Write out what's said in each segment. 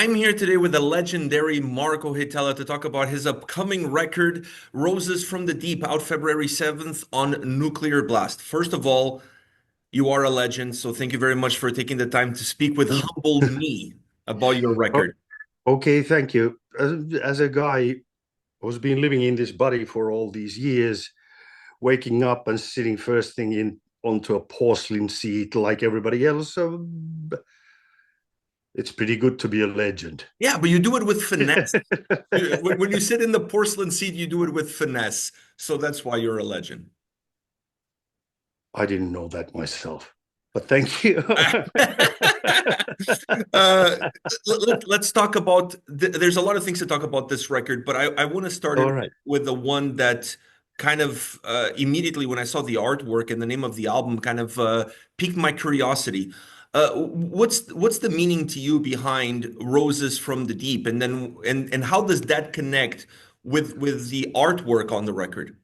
I'm here today with the legendary Marko Hietala to talk about his upcoming record, Roses from the Deep, out February 7th on Nuclear Blast. First of all, you are a legend, so thank you very much for taking the time to speak with humble me about your Oh, record. okay, thank you. As a guy who's been living in this body for all these years, waking up and sitting first thing in onto a porcelain seat like everybody else, it's pretty good to be a legend. Yeah, but you do it with finesse. When you sit in the porcelain seat, you do it with finesse. So that's why you're a legend. I didn't know that myself, but thank you. uh, let's talk about there's a lot of things to talk about this record, but I want to start All it right. with the one that kind of immediately when I saw the artwork and the name of the album kind of piqued my curiosity. What's the meaning to you behind Roses from the Deep, and then and how does that connect with the artwork on the record?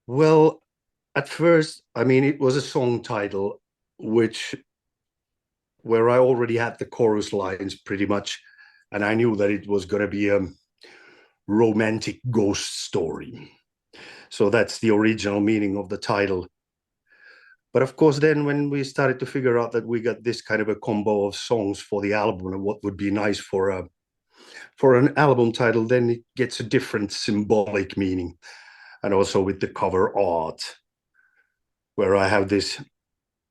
Well, at first, I mean, it was a song title, which where I already had the chorus lines pretty much, and I knew that it was going to be a romantic ghost story. So that's the original meaning of the title. But of course, then when we started to figure out that we got this kind of a combo of songs for the album and what would be nice for an album title, then it gets a different symbolic meaning. And also with the cover art, where I have this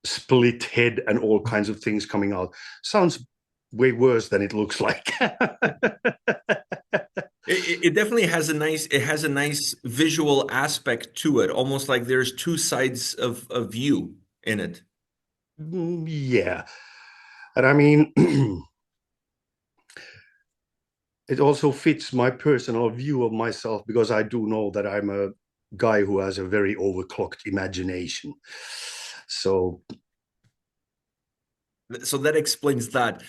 split head and all kinds of things coming out. Sounds way worse than it looks like. It definitely has a nice visual aspect to it, almost like there's two sides of a view in it. Yeah. And I mean, it also fits my personal view of myself because I do know that I'm a guy who has a very overclocked imagination. So, So that explains that.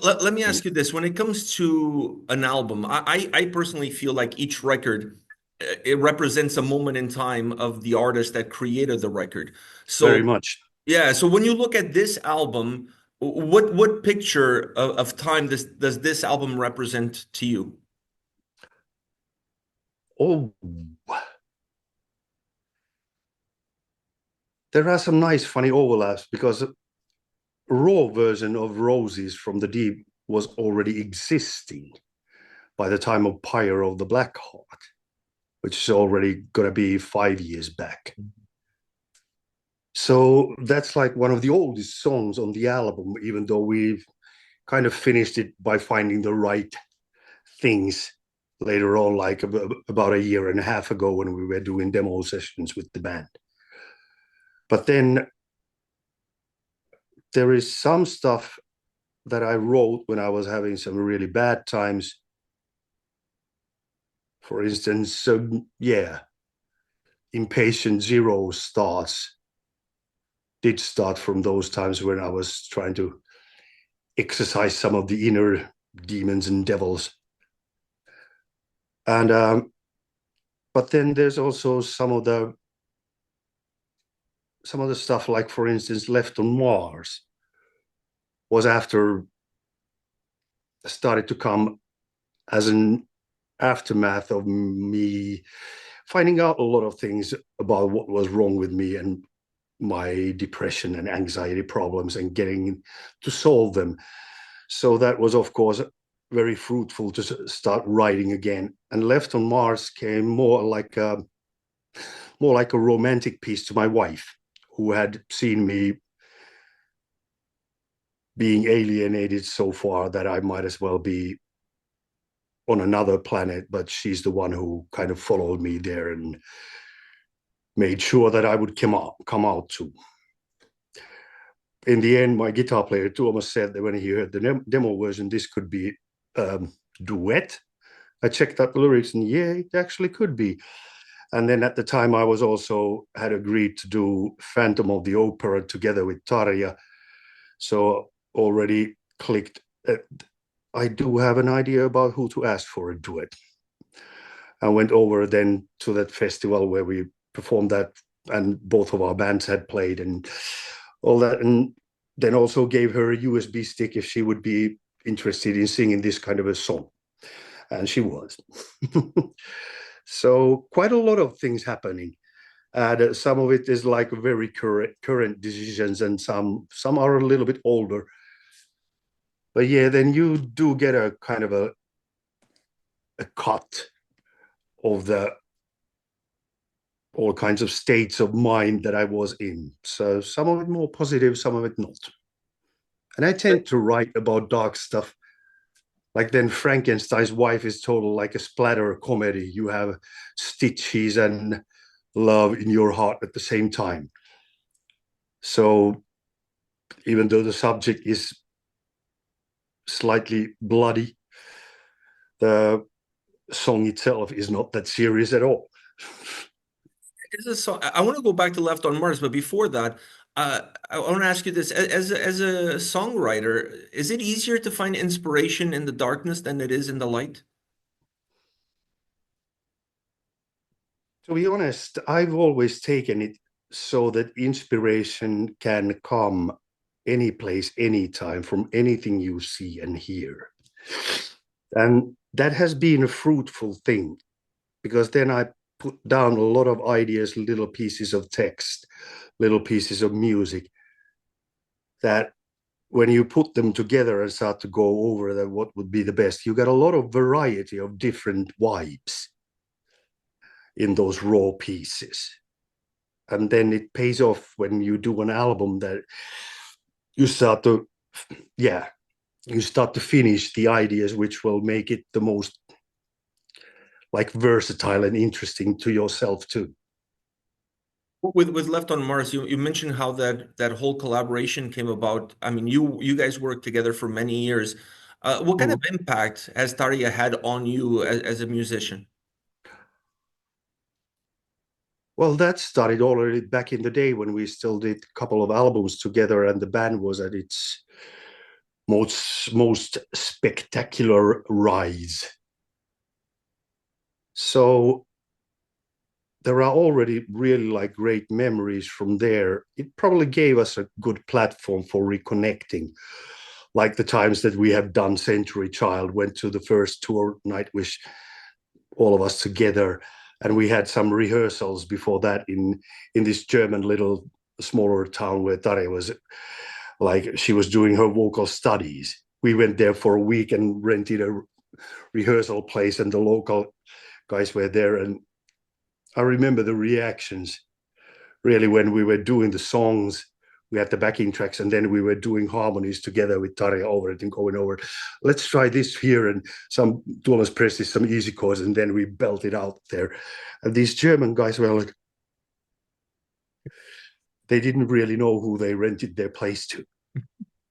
Let me ask you this: when it comes to an album, I personally feel like each record it represents a moment in time of the artist that created the record. very So much. yeah, so when you look at this album, what picture of time does this album represent to you? Oh, there are some nice, funny overlaps because raw version of Roses from the Deep was already existing by the time of Pyre of the Black Heart, which is already going to be 5 years back. So that's like one of the oldest songs on the album, even though we've kind of finished it by finding the right things later on, like about a year and a half ago when we were doing demo sessions with the band. But then there is some stuff that I wrote when I was having some really bad times. For instance, yeah, Impatient Zero did start from those times when I was trying to exercise some of the inner demons and devils. And but then there's also some of the stuff, like for instance, Left on Mars was after started to come as an aftermath of me finding out a lot of things about what was wrong with me and my depression and anxiety problems and getting to solve them. So that was, of course, very fruitful to start writing again. And Left on Mars came more like a romantic piece to my wife, who had seen me being alienated so far that I might as well be on another planet. But she's the one who kind of followed me there and made sure that I would come out too. In the end, my guitar player Thomas said that when he heard the demo version, this could be duet. I checked out the lyrics, and yeah, it actually could be. And then at the time, I was also had agreed to do Phantom of the Opera together with Tarja, so already clicked. I do have an idea about who to ask for a duet. I went over then to that festival where we performed that and both of our bands had played and all that, and then also gave her a USB stick if she would be interested in singing this kind of a song, and she was. So quite a lot of things happening, and some of it is like very current decisions, and some are a little bit older. But yeah, then you do get a kind of a cut of the all kinds of states of mind that I was in. So some of it more positive, some of it not. And I tend to write about dark stuff. Like then Frankenstein's wife is total like a splatter comedy. You have stitches and love in your heart at the same time. So even though the subject is slightly bloody, the song itself is not that serious at all. Is this so? I want to go back to Left on Mars, but before that, I want to ask you this: as a songwriter, is it easier to find inspiration in the darkness than it is in the light? To be honest, I've always taken it so that inspiration can come any place, anytime, from anything you see and hear. And that has been a fruitful thing because then I put down a lot of ideas, little pieces of text, little pieces of music that when you put them together and start to go over that what would be the best, you get a lot of variety of different vibes in those raw pieces. And then it pays off when you do an album that you start to, yeah, you start to finish the ideas which will make it the most like versatile and interesting to yourself too. With Left on Mars, you mentioned how that whole collaboration came about. I mean, you guys worked together for many years. What kind of Mm. impact has Tarja had on you as a musician? Well, that started already back in the day when we still did a couple of albums together, and the band was at its most spectacular rise. So there are already really like great memories from there. It probably gave us a good platform for reconnecting, like the times that we have done Century Child, went to the first tour Nightwish, all of us together, and we had some rehearsals before that in this German little smaller town where Tare was, like she was doing her vocal studies. We went there for a week and rented a rehearsal place, and the local guys were there, and I remember the reactions really when we were doing the songs. We had the backing tracks, and then we were doing harmonies together with Tarja over it and going over. Let's try this here and some Tuomas presses, some easy chords, and then we belt it out there. And these German guys were like, they didn't really know who they rented their place to.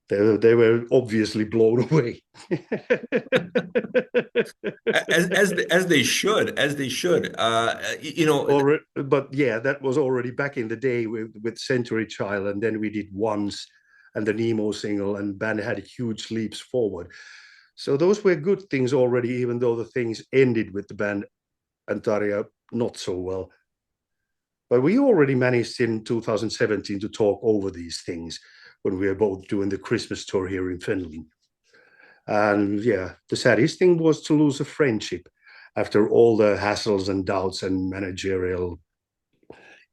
They were obviously blown away. As they should, as they should. Or, but yeah, that was already back in the day with Century Child, and then we did Once and the Nemo single, and band had huge leaps forward. So those were good things already, even though the things ended with the band and Tarja not so well. But we already managed in 2017 to talk over these things when we were both doing the Christmas tour here in Finland. And yeah, the saddest thing was to lose a friendship after all the hassles and doubts and managerial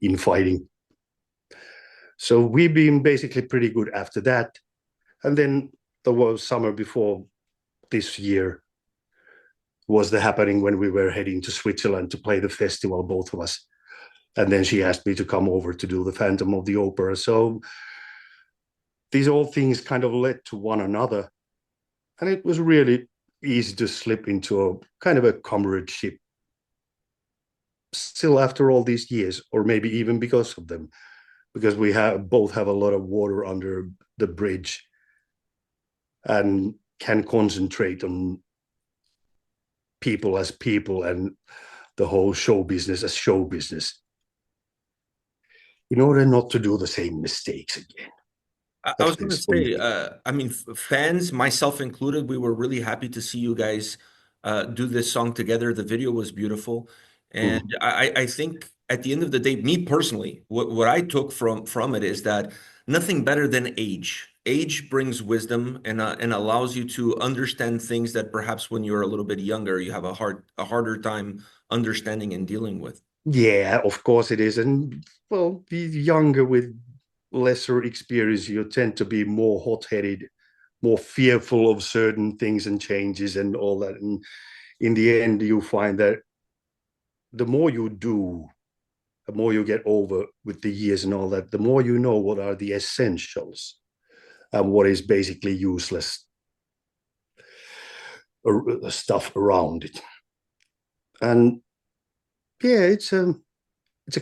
infighting. So we've been basically pretty good after that. And then there was summer before this year was the happening when we were heading to Switzerland to play the festival, both of us. And then she asked me to come over to do the Phantom of the Opera. So these all things kind of led to one another. And it was really easy to slip into a kind of a comradeship still after all these years, or maybe even because of them, because we have both have a lot of water under the bridge and can concentrate on people as people and the whole show business as show business in order not to do the same mistakes again. I At was going to least for me. say, I mean, fans, myself included, we were really happy to see you guys do this song together. The video was beautiful, and Mm. at the end of the day, me personally, what I took from it is that nothing better than age. Age brings wisdom and allows you to understand things that perhaps when you're a little bit younger, you have a harder time understanding and dealing with. Yeah, of course it is. And well, the younger with lesser experience, you tend to be more hot-headed, more fearful of certain things and changes and all that. And in the end, you find that the more you do, the more you get over with the years and all that, the more you know what are the essentials and what is basically useless stuff around it. And yeah, it's a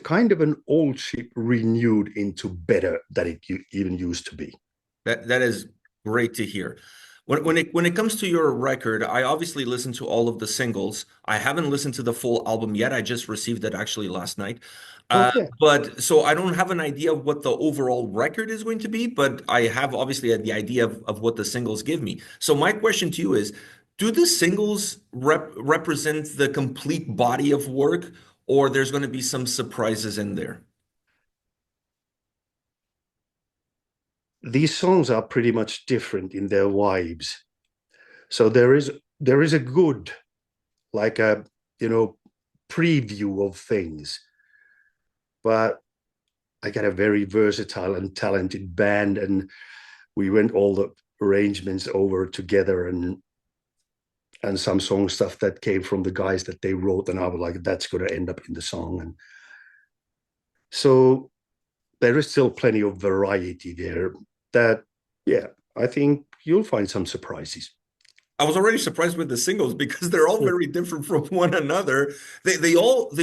kind of an old ship renewed into better than it even used to be. That is great to hear. When it comes to your record, I obviously listened to all of the singles. I haven't listened to the full album yet. I just received it actually last night. Okay. But so I don't have an idea of what the overall record is going to be, but I have obviously the idea of what the singles give me. So my question to you is, do the singles represent the complete body of work, or there's going to be some surprises in there? These songs are pretty much different in their vibes. So there is a good like a you know preview of things, but I got a very versatile and talented band, and we went all the arrangements over together, and some song stuff that came from the guys that they wrote, and I was like, that's going to end up in the song. And so there is still plenty of variety there that, yeah, I think you'll find some surprises. I was already surprised with the singles because they're all very different from one another. They all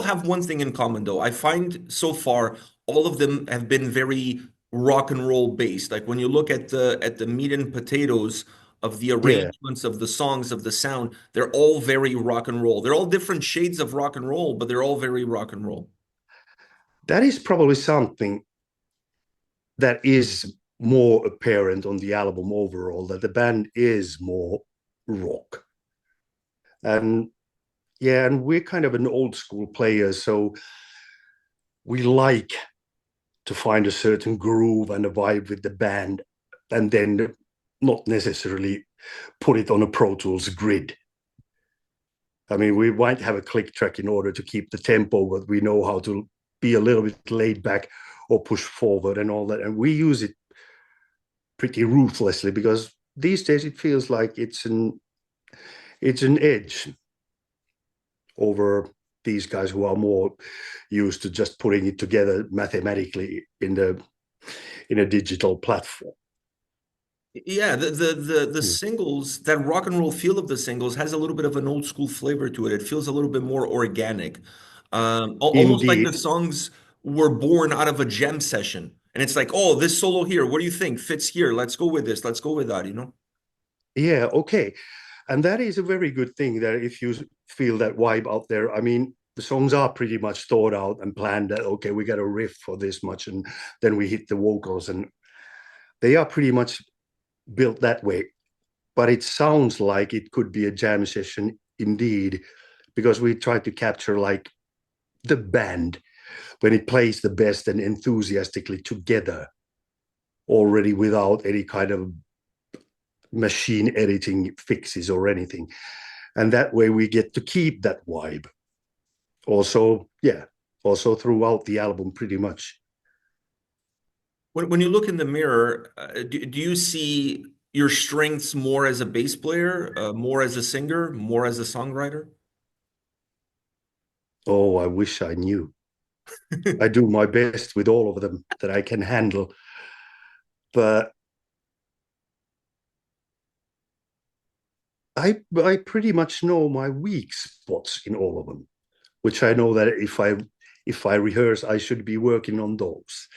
have one thing in common though. I find so far all of them have been very rock and roll based. Like when you look at the meat and potatoes of the Yeah, arrangements of the songs of the sound, they're all very rock and roll. They're all different shades of rock and roll, but they're all very rock and roll. that is probably something that is more apparent on the album overall, that the band is more rock. And yeah, and we're kind of an old school player, so we like to find a certain groove and a vibe with the band, and then not necessarily put it on a Pro Tools grid. I mean, we might have a click track in order to keep the tempo, but we know how to be a little bit laid back or push forward and all that. And we use it pretty ruthlessly because these days it feels like it's an edge over these guys who are more used to just putting it together mathematically in a digital platform. Yeah, the Hmm. singles, that rock and roll feel of the singles has a little bit of an old school flavor to it. It feels a little bit more organic. Almost like the Indeed. songs were born out of a jam session. And it's like, oh, this solo here, what do you think? Fits here. Let's go with this. Let's go with that, you know? Yeah, okay. And that is a very good thing that if you feel that vibe out there, I mean, the songs are pretty much thought out and planned that, okay, we got a riff for this much, and then we hit the vocals, and they are pretty much built that way. But it sounds like it could be a jam session indeed, because we try to capture like the band when it plays the best and enthusiastically together already without any kind of machine editing fixes or anything. And that way we get to keep that vibe. Also, yeah, also throughout the album, pretty much. When you look in the mirror, do you see your strengths more as a bass player, more as a singer, more as a songwriter? Oh, I wish I knew. I do my best with all of them that I can handle. But I pretty much know my weak spots in all of them, which I know that if I rehearse, I should be working on those.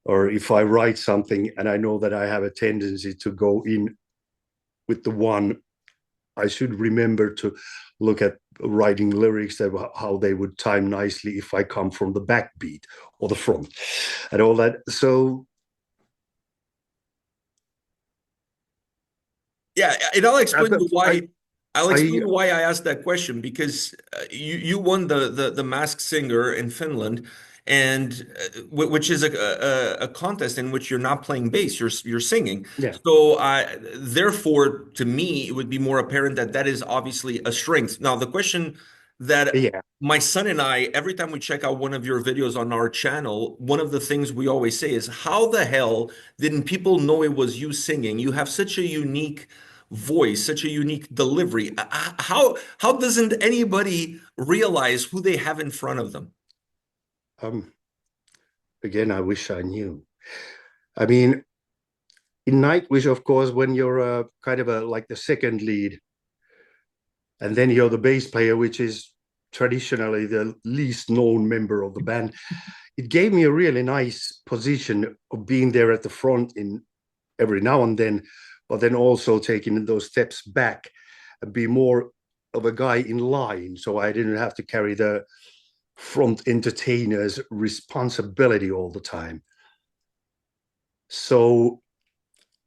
Or if I write something and I know that I have a tendency to go in with the one, I should remember to look at writing lyrics that how they would time nicely if I come from the backbeat or the front and all that. So Yeah, and I'll I, explain you I why. I'll I explain why I asked that question because you won the Masked Singer in Finland, and which is a contest in which you're not playing bass, you're singing. yeah, So therefore, to me, it would be more apparent that that is obviously a strength. Now, the question that yeah, my son and I, every time we check out one of your videos on our channel, one of the things we always say is, "How the hell didn't people know it was you singing? You have such a unique." Voice, such a unique delivery. How doesn't anybody realize who they have in front of them? um again, I wish I knew. I mean, in Nightwish, of course, when you're kind of a like the second lead, and then you're the bass player, which is traditionally the least known member of the band, it gave me a really nice position of being there at the front in every now and then, but then also taking those steps back and be more of a guy in line. So I didn't have to carry the front entertainer's responsibility all the time. So,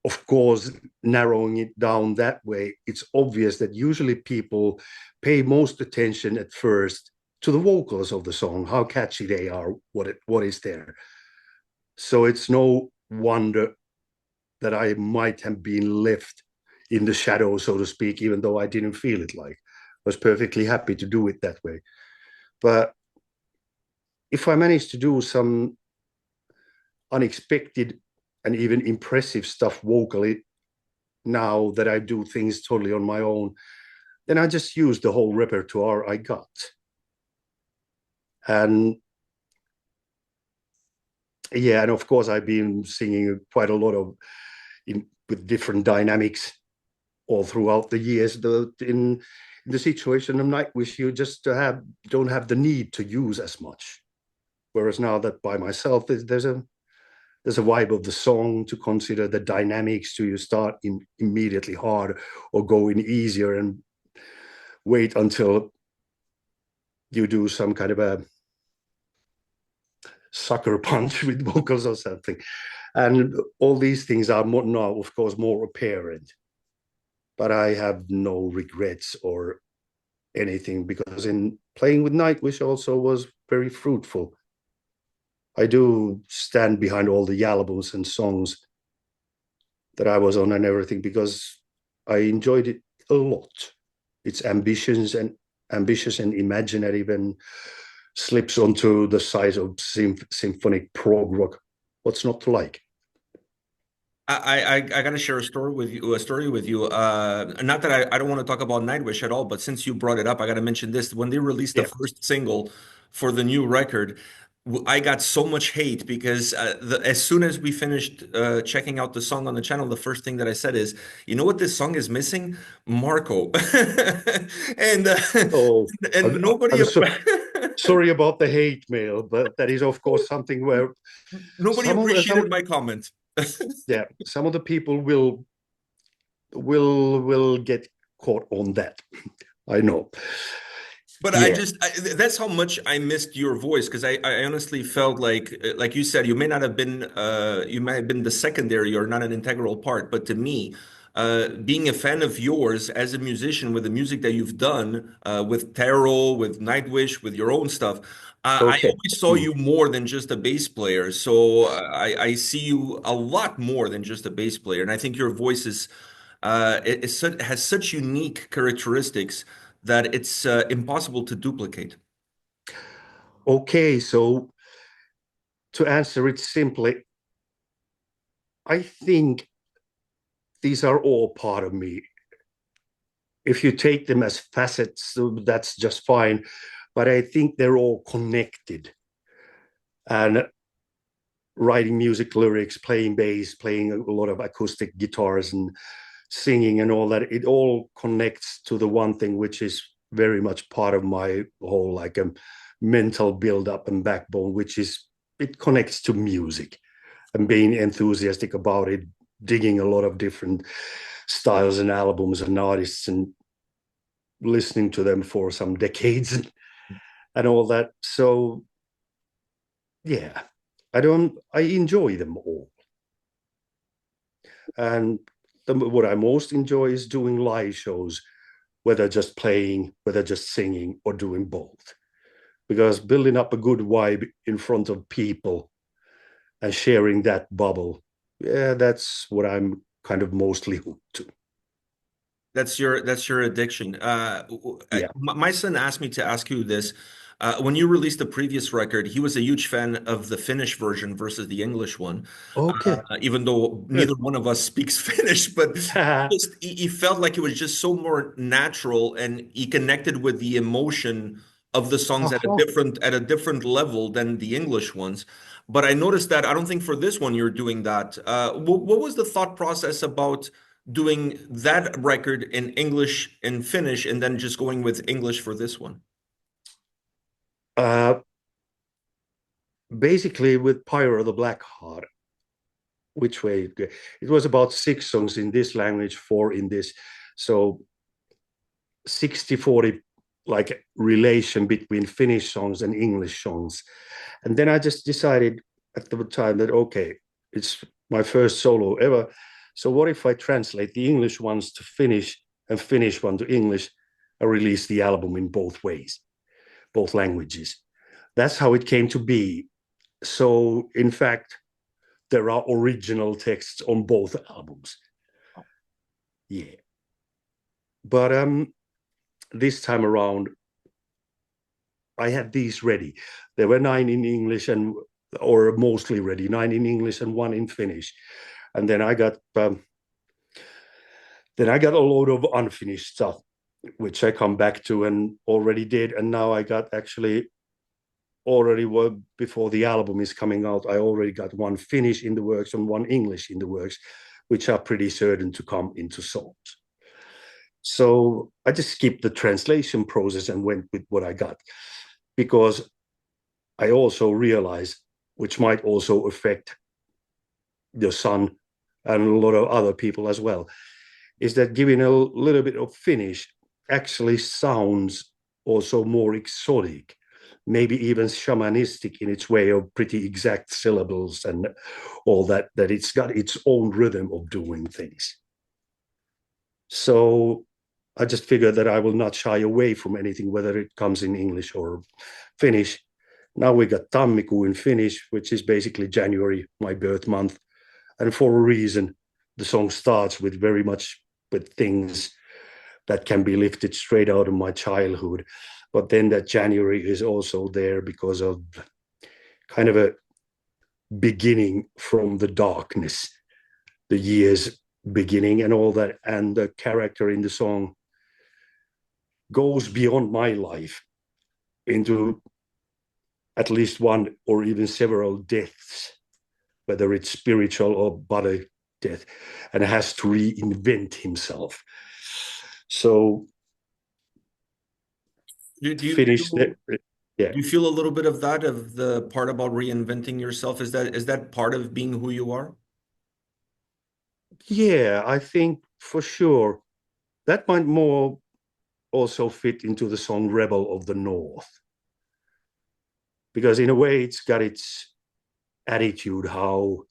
of course, narrowing it down that way, it's obvious that usually people pay most attention at first to the vocals of the song, how catchy they are, what is there. So it's no wonder that I might have been left in the shadow, so to speak, even though I didn't feel it like. I was perfectly happy to do it that way. But if I managed to do some unexpected and even impressive stuff vocally now that I do things totally on my own, then I just use the whole repertoire I got. And yeah, and of course I've been singing quite a lot of with different dynamics all throughout the years. In the situation of Nightwish, you just don't have the need to use as much. Whereas now that by myself, there's a vibe of the song to consider, the dynamics. Do you start in immediately hard or go in easier and wait until you do some kind of a sucker punch with vocals or something? And all these things are more, now, of course, more apparent. But I have no regrets or anything because in playing with Nightwish also was very fruitful. I do stand behind all the albums and songs that I was on and everything because I enjoyed it a lot. It's ambitious and imaginative and slips onto the size of symphonic prog rock. What's not to like? I gotta share a story with you. A story with you. Not that I don't want to talk about Nightwish at all, but since you brought it up, I gotta mention this. When they released the Yeah. first single for the new record, I got so much hate because as soon as we finished checking out the song on the channel, the first thing that I said is, "You know what this song is missing? Marko." and Oh, and I'm, nobody I'm so sorry about the hate mail, but that is of course something where nobody appreciated my comment. yeah, some of the people will get caught on that. I know. But Yeah. that's how much I missed your voice because I honestly felt like you said, you might have been the secondary or not an integral part. But to me, being a fan of yours as a musician with the music that you've done with Tarot, with Nightwish, with your own stuff, I Okay. always saw Mm. you more than just a bass player. So I see you a lot more than just a bass player, and I think your voice has such unique characteristics that it's impossible to duplicate. Okay. So to answer it simply, I think these are all part of me. If you take them as facets, that's just fine. But I think they're all connected. And writing music lyrics, playing bass, playing a lot of acoustic guitars and singing and all that, it all connects to the one thing which is very much part of my whole like mental build up and backbone, which is it connects to music and being enthusiastic about it, digging a lot of different styles and albums and artists and listening to them for some decades and all that. So yeah, I enjoy them all. And what I most enjoy is doing live shows whether just playing, whether just singing, or doing both. Because building up a good vibe in front of people and sharing that bubble, yeah, that's what I'm kind of mostly hooked to. That's your addiction. Yeah. My son asked me to ask you this. When you released the previous record, he was a huge fan of the Finnish version versus the English one. Okay. Even though neither Good. one of us speaks Finnish, but he felt like it was just so more natural, and he connected with the emotion of the songs Uh-huh. at a different level than the English ones. But I noticed that I don't think for this one you're doing that. What was the thought process about doing that record in English and Finnish, and then just going with English for this one? Uh, Basically, with Pyro the Black Heart, which way it was about 6 songs in this language, 4 in this. So 60-40 like relation between Finnish songs and English songs. And then I just decided at the time that, okay, it's my first solo ever. So what if I translate the English ones to Finnish and Finnish one to English and release the album in both ways, both languages? That's how it came to be. So in fact, there are original texts on both albums. Yeah. But this time around, I had these ready. There were 9 in English and or mostly ready, 9 in English and 1 in Finnish. And then I got a load of unfinished stuff, which I come back to and already did. And now I got actually already before the album is coming out, I already got 1 Finnish in the works and 1 English in the works, which are pretty certain to come into songs. So I just skipped the translation process and went with what I got because I also realized, which might also affect your son and a lot of other people as well, is that giving a little bit of Finnish actually sounds also more exotic, maybe even shamanistic in its way of pretty exact syllables and all that, that it's got its own rhythm of doing things. So I just figured that I will not shy away from anything, whether it comes in English or Finnish. Now we got Tammikuu in Finnish, which is basically January, my birth month. And for a reason, the song starts with very much with things that can be lifted straight out of my childhood. But then that January is also there because of kind of a beginning from the darkness, the year's beginning and all that. And the character in the song goes beyond my life into at least one or even several deaths, whether it's spiritual or body death, and has to reinvent himself. So Do you finish feel that. Yeah. do you feel a little bit of that, of the part about reinventing yourself? Is that part of being who you are? Yeah, I think for sure that might more also fit into the song Rebel of the North. Because in a way it's got its attitude how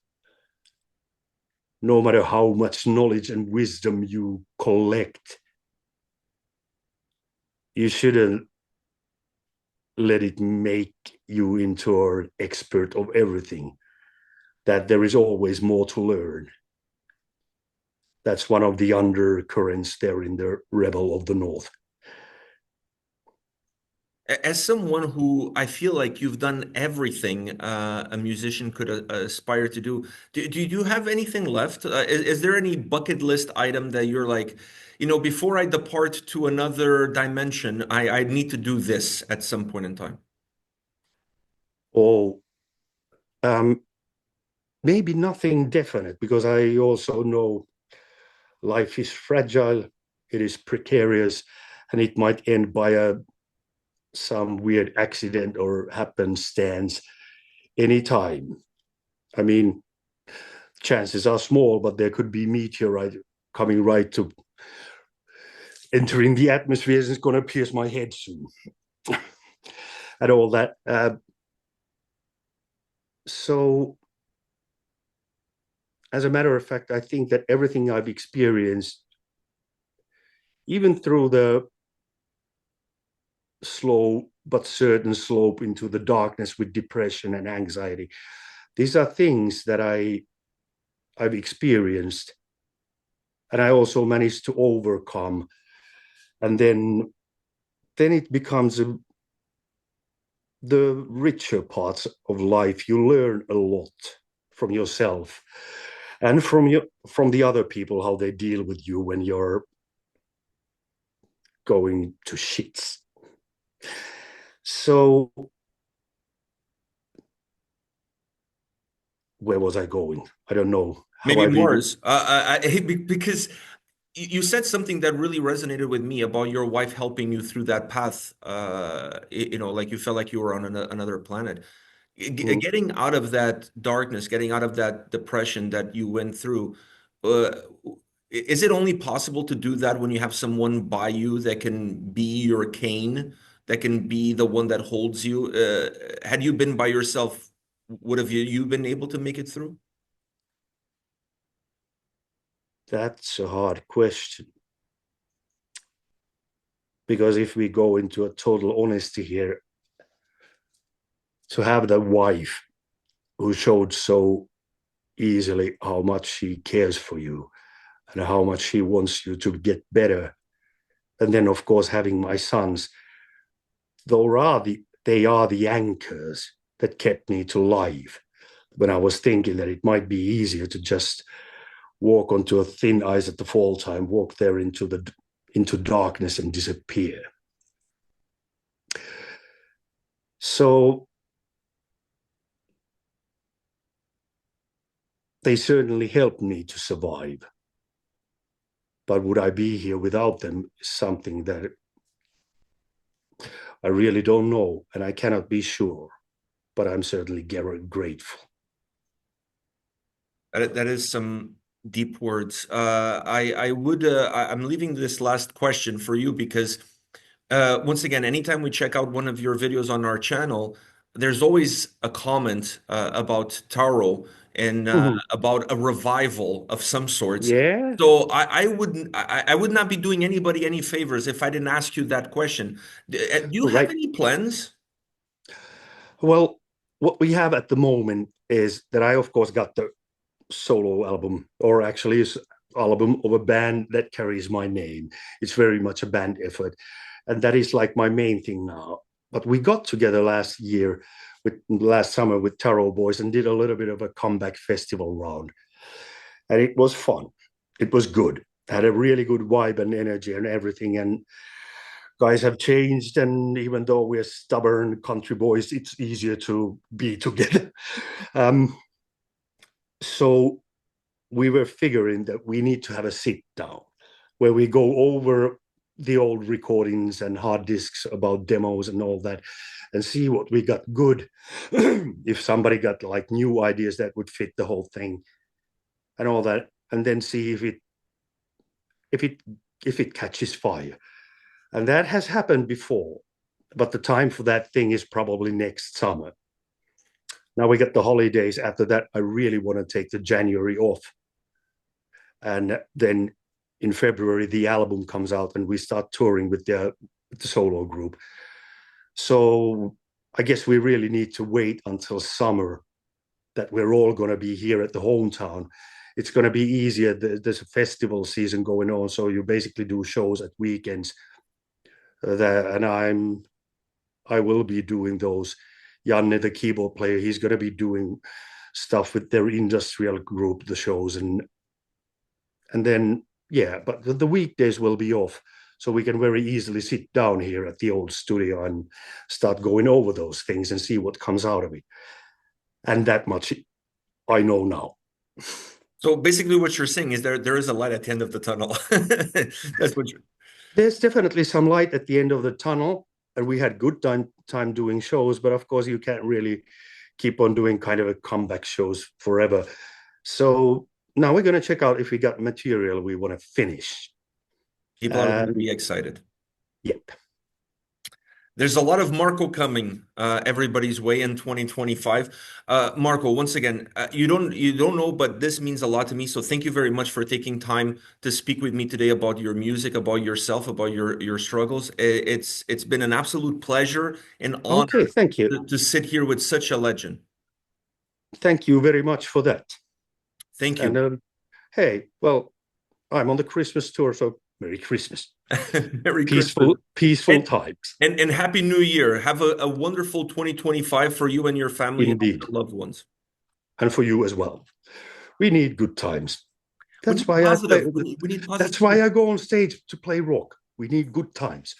no matter how much knowledge and wisdom you collect, you shouldn't let it make you into an expert of everything, that there is always more to learn. That's one of the undercurrents there in the Rebel of the North. As someone who I feel like you've done everything a musician could aspire to do, do you have anything left? Is there any bucket list item that you're like, before I depart to another dimension, I need to do this at some point in time? Or um, maybe nothing definite, because I also know life is fragile, it is precarious, and it might end by some weird accident or happenstance anytime. I mean, chances are small, but there could be meteorite coming right to entering the atmosphere and it's going to pierce my head soon and all that. So, as a matter of fact, I think that everything I've experienced even through the slow but certain slope into the darkness with depression and anxiety. These are things that I've experienced, and I also managed to overcome. And then it becomes the richer parts of life. You learn a lot from yourself and from the other people, how they deal with you when you're going to shits. So where was I going? I don't know how Maybe I've even. Mars, because you said something that really resonated with me about your wife helping you through that path. Like you felt like you were on another planet. Getting out of that darkness, getting out of that depression that you went through, uh, is it only possible to do that when you have someone by you that can be your cane, that can be the one that holds you? Had you been by yourself, would have you been able to make it through? That's a hard question, because if we go into a total honesty here, to have that wife who showed so easily how much she cares for you and how much she wants you to get better, and then of course having my sons, they are the anchors that kept me to life when I was thinking that it might be easier to just walk onto a thin ice at the fall time, walk there into darkness and disappear. So they certainly helped me to survive. But would I be here without them is something that I really don't know, and I cannot be sure. But I'm certainly grateful. That is some deep words. I'm leaving this last question for you because once again, anytime we check out one of your videos on our channel, there's always a comment about Taro and about a revival of some sorts. Yeah. So I would not be doing anybody any favors if I didn't ask you that question. Do you have Right. any plans? Well, what we have at the moment is that I, of course, got the solo album, or actually is album of a band that carries my name. It's very much a band effort, and that is like my main thing now. But we got together last summer with Taro Boys and did a little bit of a comeback festival round, and it was fun. It was good. Had a really good vibe and energy and everything, and guys have changed, and even though we're stubborn country boys, it's easier to be together. um, so we were figuring that we need to have a sit down where we go over the old recordings and hard disks about demos and all that, and see what we got good. If somebody got like new ideas that would fit the whole thing and all that, and then see if it if it catches fire. And that has happened before, but the time for that thing is probably next summer. Now we get the holidays. After that, I really want to take the January off. And then in February, the album comes out and we start touring with the solo group. So I guess we really need to wait until summer that we're all going to be here at the hometown. It's going to be easier. There's a festival season going on. So you basically do shows at weekends. And I will be doing those. Janne, the keyboard player, he's going to be doing stuff with their industrial group, the shows, and then yeah, but the weekdays will be off, so we can very easily sit down here at the old studio and start going over those things and see what comes out of it. And that much I know now. So basically, what you're saying is there is a light at the end of the tunnel. That's what you're. There's definitely some light at the end of the tunnel, and we had good time doing shows, but of course you can't really keep on doing kind of a comeback shows forever. So now we're going to check out if we got material we want to finish. People are going to And be excited. yep. There's a lot of Marco coming everybody's way in 2025. Marco, once again, you don't know, but this means a lot to me. So thank you very much for taking time to speak with me today about your music, about yourself, about your struggles. It's been an absolute pleasure and Okay, honor thank you. to sit here with such a legend. Thank you very much for that. Thank And you. hey, well, I'm on the Christmas tour, so Merry Christmas. Merry Christmas. Peaceful And times. and Happy New Year. Have a wonderful 2025 for you and your family and all Indeed. your loved ones. And for you as well. We need good times. We That's need why I positive. play. We need That's why positivity. I go on stage to play rock. We need good times.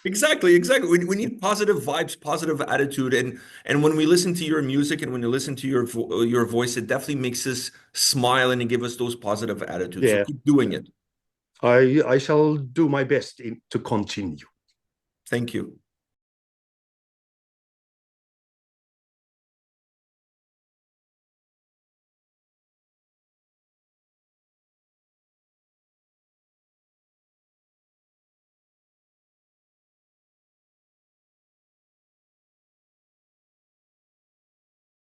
Exactly, exactly. We need positive vibes, positive attitude, and when we listen to your music and when you listen to your voice, it definitely makes us smile and give us those positive attitudes. So Yeah, keep doing it. I shall do my best to continue. Thank you.